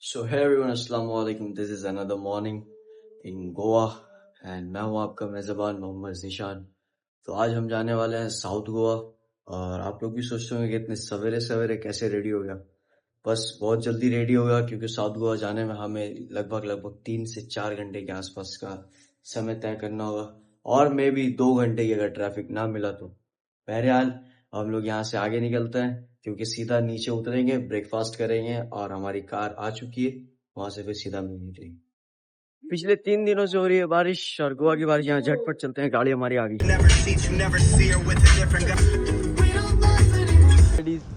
So hey everyone, अस्सलाम वालेकुम. This is another morning in Goa and मैं हूँ आपका मेज़बान मोहम्मद ज़ीशान. तो आज हम जाने वाले हैं साउथ गोवा. और आप लोग भी सोचते होंगे कि इतने सवेरे सवेरे कैसे रेडी हो गया. बस बहुत जल्दी रेडी हो गया क्योंकि साउथ गोवा जाने में हमें लगभग 3 से 4 घंटे के आसपास का समय तय करना होगा. और मे भी 2 घंटे की अगर ट्रैफिक ना मिला तो. बहरहाल हम लोग यहाँ से आगे निकलते हैं क्योंकि सीधा नीचे उतरेंगे, ब्रेकफास्ट करेंगे और हमारी कार आ चुकी है. वहां से फिर सीधा मिल जाएगी. पिछले 3 दिनों से हो रही है बारिश और गोवा की बारिश. यहाँ झटपट चलते हैं, गाड़ी हमारी आ गई.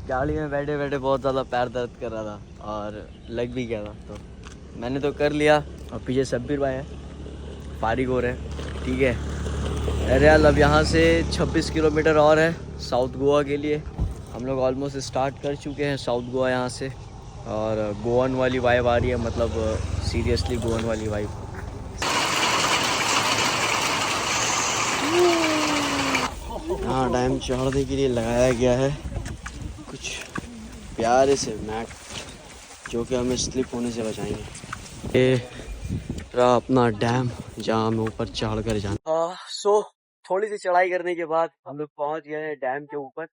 गाड़ी में बैठे बैठे बहुत ज़्यादा पैर दर्द कर रहा था और लग भी गया था, तो मैंने तो कर लिया. और पीछे सब्बीर भाई है, फारिग हो रहे हैं. ठीक है. अरे यार, अब यहाँ से 26 किलोमीटर और है साउथ गोवा के लिए. हम लोग ऑलमोस्ट स्टार्ट कर चुके हैं साउथ गोवा यहाँ से. और गोवन वाली वाइब आ रही है, मतलब सीरियसली गोवन वाली वाइब. हाँ, डैम चढ़ने के लिए लगाया गया है कुछ प्यारे से मैट जो कि हमें स्लिप होने से बचाएंगे. ये रहा अपना डैम जहाँ हमें ऊपर चढ़ कर जाना. सो थोड़ी सी चढ़ाई करने के बाद हम लोग पहुँच गए हैं डैम के ऊपर.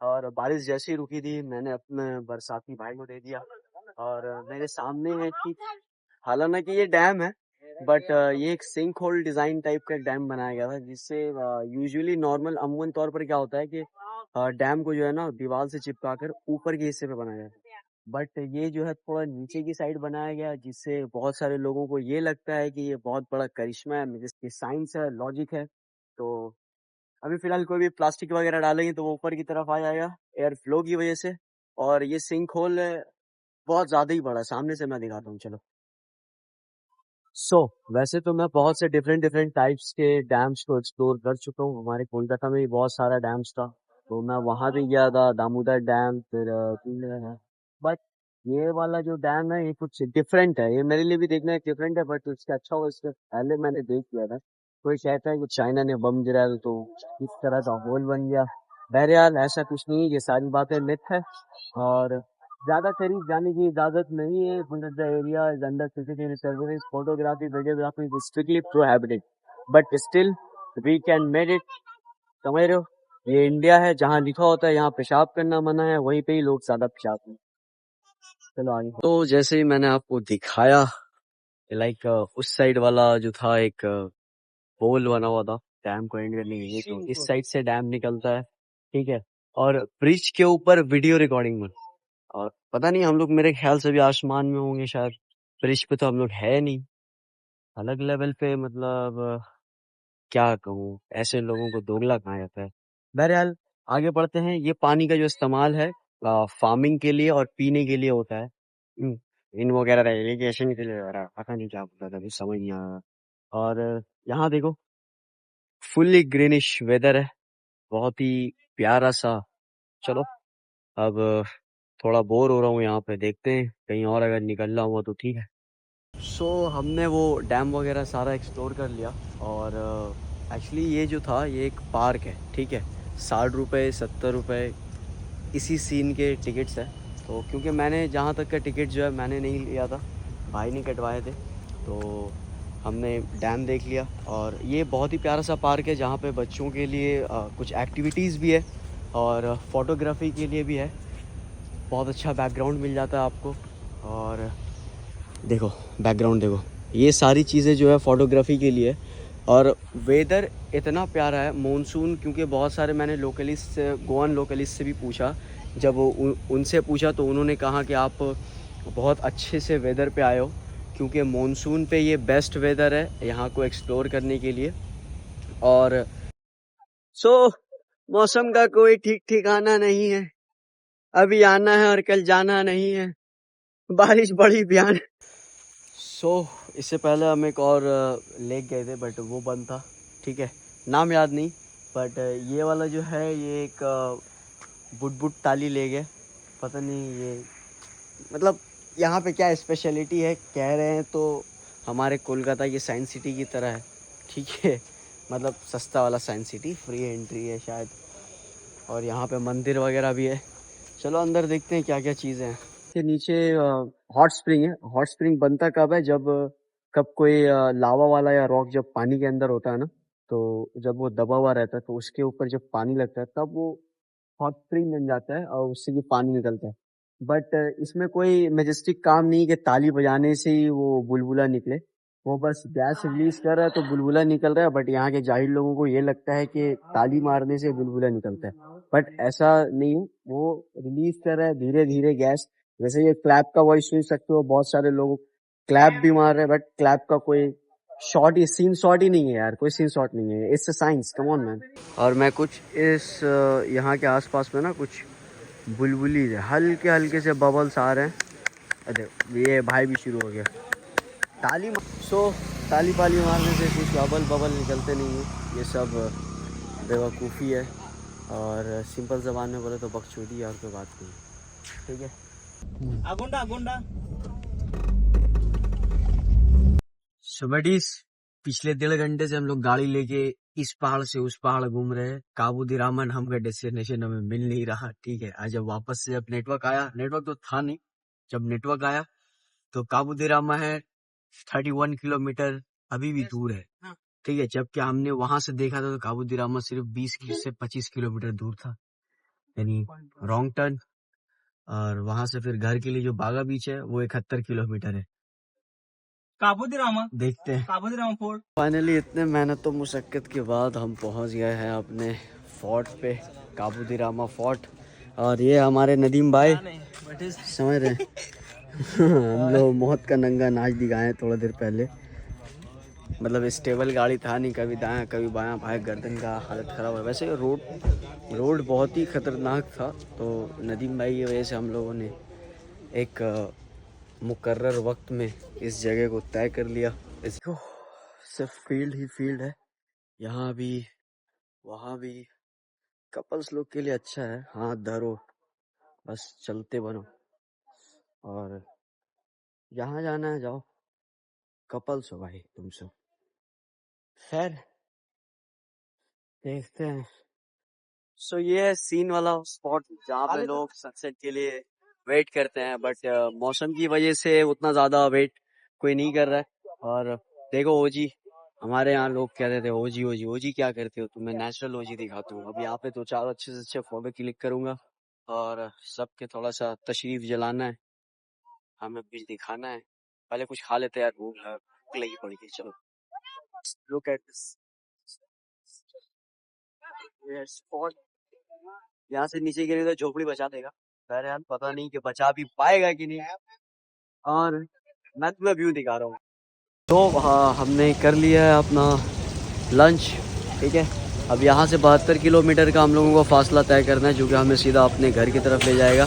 और बारिश जैसे ही रुकी थी मैंने अपने बरसाती भाई को दे दिया. और मेरे सामने है कि हालांकि ये डैम है बट ये एक सिंक होल डिजाइन टाइप का डैम बनाया गया था, जिससे यूजुअली नॉर्मल अमूमन तौर पर क्या होता है कि डैम को जो है ना दीवार से चिपका कर ऊपर के हिस्से पे बनाया है. बट ये जो है थोड़ा नीचे की साइड बनाया गया, जिससे बहुत सारे लोगों को ये लगता है कि ये बहुत बड़ा करिश्मा है, जिसकी साइंस है, लॉजिक है. तो अभी फिलहाल कोई भी प्लास्टिक वगैरह डालेंगे तो वो ऊपर की तरफ आ जाएगा एयर फ्लो की वजह से. और ये सिंक होल बहुत ज्यादा ही बड़ा है. सामने से मैं दिखाता हूँ, चलो. वैसे तो मैं बहुत से डिफरेंट डिफरेंट टाइप्स के डैम्स को एक्सप्लोर कर चुका हूँ. हमारे कोलकाता में भी बहुत सारा डैम्स था, तो मैं वहाँ भी गया था. दामोदर डैम, फिर बट ये वाला जो डैम है ये कुछ डिफरेंट है. ये मेरे लिए भी देखना है डिफरेंट है, बट उसका अच्छा हो इससे पहले मैंने देख लिया था. कोई कहता है कि चाइना ने बम गिराया तो इस तरह का होल बन गया. बहरहाल ऐसा कुछ नहीं, ये सारी बातें मिथ है. और ज्यादा करीब जाने की इजाजत नहीं है. The area is under CCTV service. Photography, videography is strictly prohibited, but still we can made it. समझ रहे हो, ये इंडिया है. जहाँ लिखा होता है यहाँ पेशाब करना मना है, वहीं पे ही लोग ज्यादा पेशाब करते. चलो आगे. तो जैसे ही मैंने आपको दिखाया, लाइक उस साइड वाला जो था एक पोल बना हुआ था डैम को एंड करने के लिए, तो इस साइड से डैम निकलता है. ठीक है. और ब्रिज के ऊपर वीडियो रिकॉर्डिंग में, और पता नहीं हम लोग मेरे ख्याल से भी आसमान में होंगे शायद. ब्रिज पे तो हम लोग है नहीं, अलग लेवल पे. मतलब क्या कहूँ, ऐसे लोगों को दोगला कहा जाता है. बहरहाल आगे बढ़ते हैं. ये पानी का जो इस्तेमाल है फार्मिंग के लिए और पीने के लिए होता है. इन वगैरह इरिगेशन के लिए वगैरह, पता नहीं क्या होता था, अभी समझ नहीं आ रहा. और यहाँ देखो, फुल्ली ग्रीनिश वेदर है, बहुत ही प्यारा सा. चलो अब थोड़ा बोर हो रहा हूँ यहाँ पे, देखते हैं कहीं और अगर निकलना हुआ तो ठीक है. हमने वो डैम वगैरह सारा एक्सप्लोर कर लिया. और एक्चुअली ये जो था ये एक पार्क है. ठीक है. 60 रुपये 70 रुपये इसी सीन के टिकट्स है. तो क्योंकि मैंने जहाँ तक का टिकट जो है मैंने नहीं लिया था, भाई ने कटवाए थे, तो हमने डैम देख लिया. और ये बहुत ही प्यारा सा पार्क है जहाँ पे बच्चों के लिए कुछ एक्टिविटीज़ भी है और फोटोग्राफी के लिए भी है. बहुत अच्छा बैकग्राउंड मिल जाता है आपको. और देखो बैकग्राउंड देखो, ये सारी चीज़ें जो है फ़ोटोग्राफी के लिए. और वेदर इतना प्यारा है, मॉनसून. क्योंकि बहुत सारे मैंने लोकलिस्ट से, गोवन लोकलिस्ट से भी पूछा, जब उनसे पूछा तो उन्होंने कहा कि आप बहुत अच्छे से वेदर पे आए हो, क्योंकि मॉनसून पे ये बेस्ट वेदर है यहाँ को एक्सप्लोर करने के लिए. और मौसम का कोई ठीक ठिकाना नहीं है. अभी आना है और कल जाना नहीं है. बारिश बड़ी भयानक. इससे पहले हम एक और लेक गए थे बट वो बंद था. ठीक है, नाम याद नहीं. बट ये वाला जो है ये एक बुटबुट ताली लेक है. पता नहीं ये मतलब यहाँ पे क्या स्पेशलिटी है, कह रहे हैं तो हमारे कोलकाता की साइंस सिटी की तरह है. ठीक है, मतलब सस्ता वाला साइंस सिटी, फ्री एंट्री है शायद. और यहाँ पे मंदिर वगैरह भी है. चलो अंदर देखते हैं क्या क्या चीज़ें हैं. के नीचे हॉट स्प्रिंग है। हॉट स्प्रिंग बनता कब है, जब कब कोई लावा वाला या रॉक जब पानी के अंदर होता है ना, तो जब वो दबा हुआ रहता है तो उसके ऊपर जब पानी लगता है तब वो हॉट स्प्रिंग बन जाता है और उससे भी पानी निकलता है। बट इसमें कोई मैजेस्टिक काम नहीं कि ताली बजाने से ही वो बुलबुला निकले। वो बस गैस रिलीज कर रहा है तो बुलबुला निकल रहा है। बट यहाँ के जाहिल लोगों को ये लगता है कि ताली मारने से बुलबुला निकलता है, बट ऐसा नहीं है। वो रिलीज कर रहा है धीरे धीरे गैस। वैसे ये क्लैप का वॉइस सुन सकते हो, बहुत सारे लोग क्लैप भी मार रहे हैं, बट क्लैप का कोई शॉट ही सीन शॉट ही नहीं है यार, कोई सीन शॉट नहीं है। It's a science, come on man. और मैं कुछ इस यहाँ के आसपास में ना कुछ बुलबुली हल्के हल्के से बबल्स आ रहे हैं। अरे ये भाई भी शुरू हो गया ताली ताली पाली मारने से कुछ बबल बबल निकलते नहीं है। ये सब बेवकूफ़ी है, और सिंपल ज़बान में बोले तो बकचोदी और कोई बात नहीं। ठीक है। आगोंडा आगोंडा सुबडीज पिछले 1.5 घंटे से हम लोग गाड़ी लेके इस पहाड़ से उस पहाड़ घूम रहे हैं। काबूदी रामन हमका डेस्टिनेशन हमें मिल नहीं रहा। ठीक है, आज जब वापस से जब नेटवर्क आया, नेटवर्क तो था नहीं, जब नेटवर्क आया तो काबूदी रामा है 31 किलोमीटर अभी भी दूर है। ठीक है, जबकि हमने वहां से देखा था तो काबूदी रामा सिर्फ 20 से 25 किलोमीटर दूर था, यानी रॉन्ग टर्न। और वहां से फिर घर के लिए जो बागा बीच है वो 71 किलोमीटर है। काबूदी रामा देखते हैं। काबूदी रामा फोर्ट। फाइनली इतने मेहनत तो मुशक्कत के बाद हम पहुंच गए हैं अपने फोर्ट पे, काबूदी रामा फोर्ट। और ये हमारे नदीम भाई समझ रहे हैं हम लोग मौत का नंगा नाच दिखाए थोड़ा देर पहले। मतलब स्टेबल गाड़ी था नहीं, कभी दायां कभी बायां, भाई गर्दन का हालत ख़राब है। वैसे रोड बहुत ही ख़तरनाक था, तो नदीम भाई की वजह से हम लोगों ने एक मुकर्रर वक्त में इस जगह को तय कर लिया। इसको सिर्फ फील्ड ही फील्ड है, यहाँ भी वहाँ भी। कपल्स लोग के लिए अच्छा है, हाथ धरो बस चलते बनो, और जहाँ जाना है जाओ, कपल्स हो भाई तुम सब। खैर देखते हैं। सो ये है सीन वाला स्पॉट जहाँ पे लोग सनसेट के लिए वेट करते हैं, बट मौसम की वजह से उतना ज्यादा वेट कोई नहीं कर रहा है। और देखो ओजी, हमारे यहाँ लोग कहते थे ओजी ओजी ओजी क्या करते हो, तुम्हें नेचुरल ओजी दिखाता हूँ। अब यहाँ पे तो चार अच्छे से अच्छे फोटो क्लिक करूंगा और सबके थोड़ा सा तशरीफ जलाना है, हमें भी दिखाना है। पहले कुछ खा लेते यार, भूख लगी पड़ी थी। चलो लुक एट दिस स्पॉट। यहाँ से नीचे गिरे तो झोपड़ी बचा देगा, खैर यार पता नहीं कि बचा भी पाएगा कि नहीं। और मैं तुम्हें व्यू दिखा रहा हूँ। तो हमने कर लिया है अपना लंच। ठीक है, अब यहाँ से 72 किलोमीटर का हम लोगों को फासला तय करना है, जो कि हमें सीधा अपने घर की तरफ ले जाएगा,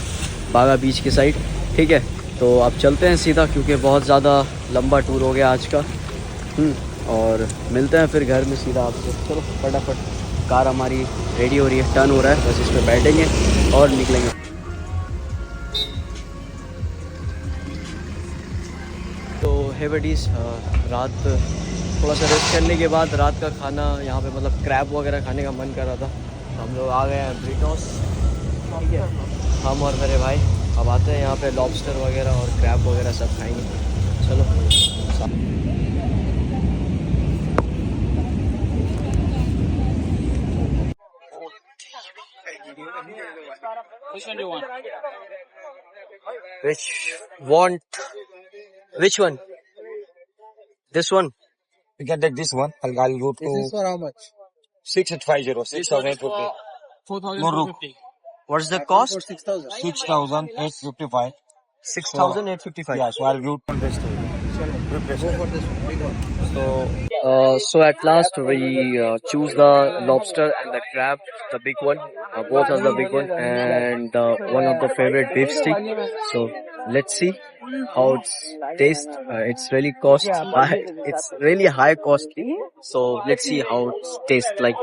बागा बीच की साइड। ठीक है, तो अब चलते हैं सीधा, क्योंकि बहुत ज़्यादा लंबा टूर हो गया आज का। और मिलते हैं फिर घर में सीधा आपसे। चलो फटाफट कार हमारी रेडी हो रही है, टर्न हो रहा है, बस इस पर बैठेंगे और निकलेंगे। तो हे बडीज, रात थोड़ा सा रेस्ट करने के बाद रात का खाना यहाँ पे मतलब क्रैब वगैरह खाने का मन कर रहा था, तो हम लोग आ गए हैं ब्रिटोस। ठीक है, हम और मेरे भाई अब आते हैं यहाँ पे लॉबस्टर वगैरह और क्रैब वगैरह सब खाएंगे। चलो Which one do you want? Which one? This one? You can take this one. I'll go to This is for how much? 6850, 6,850. 4,450. What's the cost? For 6,000. 6,855. 6,855. Yeah, so I'll group on this to you. Go for this one, big one. So at last we choose the lobster and the crab, the big one. Both are the big one, and one of the favorite beef stick. So let's see how it's taste. It's really it's really high costly. So let's see how it tastes. Like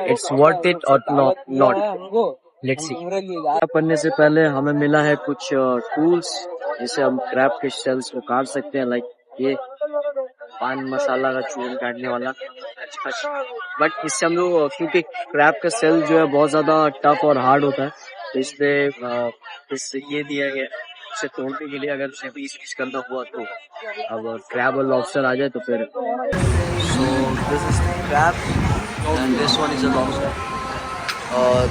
it's worth it or not. Let's see. करने से पहले हमें मिला है कुछ tools, जिसे हम crab के शेल्स को काट सकते हैं। लाइक ये पान मसाला का चूरन काटने वाला, बट इससे हम लोग, क्योंकि क्रैब का सेल जो है बहुत ज्यादा टफ और हार्ड होता है, तो इसलिए ये दिया गया से तोड़ने के लिए, अगर उसे पीस करना हुआ तो। अब क्रैब और लॉबस्टर आ जाए तो फिर so this is crab and this one is a lobster,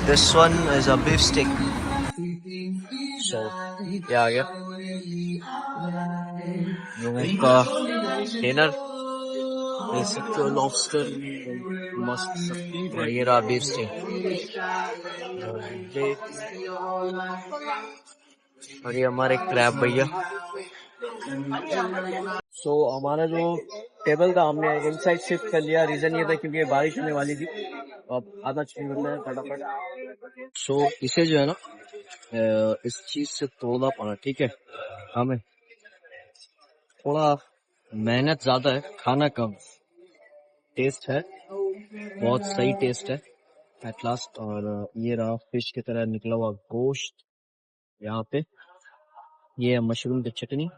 this one is a beef stick. So ये आ गया का डिनर, देख सकते हो लॉबस्टर मस्त, और ये रहा बीफ स्टिक, और ये हमारे क्रैब भैया। सो हमारा जो टेबल था हमने इनसाइड शिफ्ट कर लिया, रीजन ये था क्योंकि बारिश होने वाली थी, अब आधा चीज करना है फटाफट। सो इसे जो है ना इस चीज से तोड़ना पड़ा, ठीक है, हमें थोड़ा मेहनत ज्यादा है, खाना कम, टेस्ट है बहुत सही टेस्ट है एट लास्ट। और ये रहा फिश की तरह निकला हुआ गोश्त, यहाँ पे ये है मशरूम की चटनी,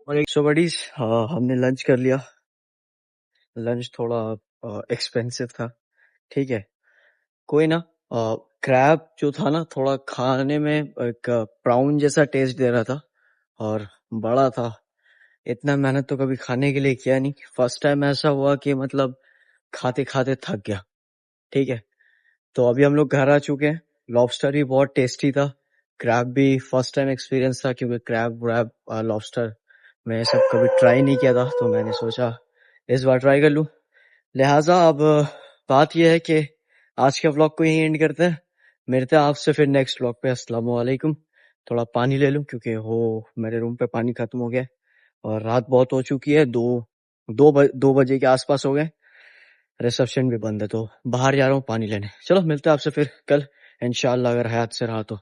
और एक सौ बडीज हमने लंच कर लिया। लंच थोड़ा एक्सपेंसिव था, ठीक है, कोई ना। क्रैब जो था ना थोड़ा खाने में एक प्राउन जैसा टेस्ट दे रहा था और बड़ा था। इतना मेहनत तो कभी खाने के लिए किया नहीं, फर्स्ट टाइम ऐसा हुआ कि मतलब खाते खाते थक गया, ठीक है। तो अभी हम लोग घर आ चुके हैं। लॉबस्टर भी बहुत टेस्टी था, क्रैब भी फर्स्ट टाइम एक्सपीरियंस था, क्योंकि क्रैब व्रैब लॉबस्टर मैं सब कभी ट्राई नहीं किया था, तो मैंने सोचा इस बार ट्राई कर लूं। लिहाजा अब बात यह है कि आज के व्लॉग को यहीं एंड करते हैं, मिलते हैं आपसे फिर नेक्स्ट व्लॉग पे। अस्सलाम वालेकुम। थोड़ा पानी ले लूं क्योंकि हो मेरे रूम पे पानी खत्म हो गया और रात बहुत हो चुकी है, दो बजे के आसपास हो गए, रिसेप्शन भी बंद है, तो बाहर जा रहा हूँ पानी लेने। चलो मिलते हैं आपसे फिर कल इंशाल्लाह, अगर हयात से रहा तो।